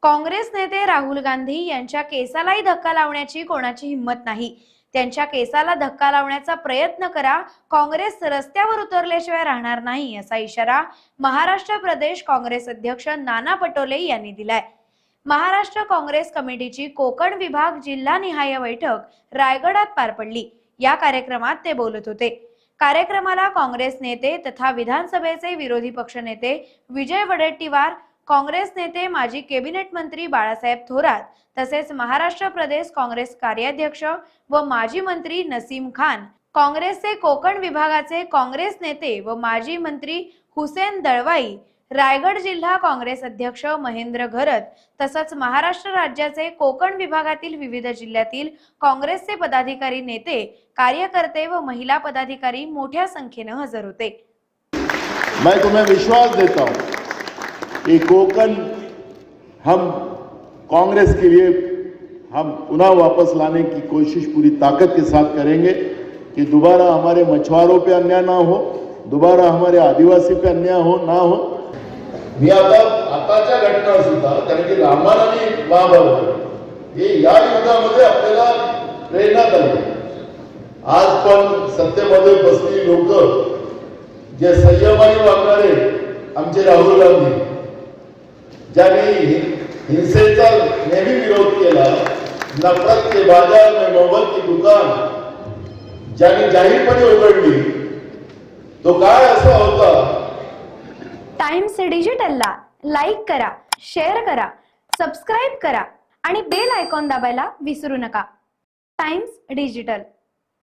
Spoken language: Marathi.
काँग्रेस नेते राहुल गांधी यांच्या केसालाही धक्का लावण्याची कोणाची हिंमत नाही। त्यांच्या केसाला धक्का लावण्याचा प्रयत्न करा, काँग्रेस रस्त्यावर उतरल्याशिवाय राहणार नाही, असा इशारा महाराष्ट्र प्रदेश काँग्रेस अध्यक्ष नाना पटोले यांनी दिलाय। महाराष्ट्र काँग्रेस कमिटीची कोकण विभाग जिल्हानिहाय बैठक रायगडात पार पडली। या कार्यक्रमात ते बोलत होते। कार्यक्रमाला काँग्रेस नेते तथा विधानसभेचे विरोधी पक्षनेते विजय वडेट्टीवार, काँग्रेस नेते माजी कॅबिनेट मंत्री बाळासाहेब थोरात तसेच महाराष्ट्र प्रदेश काँग्रेस कार्याध्यक्ष व माजी मंत्री नसीम खान, काँग्रेसचे कोकण विभागाचे काँग्रेस नेते व माजी मंत्री हुसेन दळवाई, रायगड जिल्हा काँग्रेस अध्यक्ष महेंद्र घरत तसंच महाराष्ट्र राज्याचे कोकण विभागातील विविध जिल्ह्यातील काँग्रेसचे पदाधिकारी, नेते, कार्यकर्ते व महिला पदाधिकारी मोठ्या संख्येने हजर होते। मैं तुम्हें विश्वास देता हूं कि कोकण हम कांग्रेस के लिए हम पुनः वापस लाने की कोशिश पूरी ताकत के साथ करेंगे कि दोबारा हमारे मछुआरों पे अन्याय ना हो, दोबारा हमारे आदिवासी पे अन्याय ना हो। मी आताच्या घटना सुद्धा, कारण की रामायण आणि महाभारत हे या युद्धामध्ये आपल्याला प्रेरणा दिली। आज पण सत्तेमध्ये बसलेली लोक जे संयमाने वागणारे आमचे राहुल गांधी, ज्यांनी हिंसेचा नेहमी विरोध केला, नफरत के बाजार में मोहब्बत की दुकान ज्यांनी जाहीरपणे उघडली, तो काय असा होता। टाइम्स डिजिटलला लाईक करा, शेअर करा, सबस्क्राइब करा आणि बेल आयकॉन दाबायला विसरू नका। Times digital.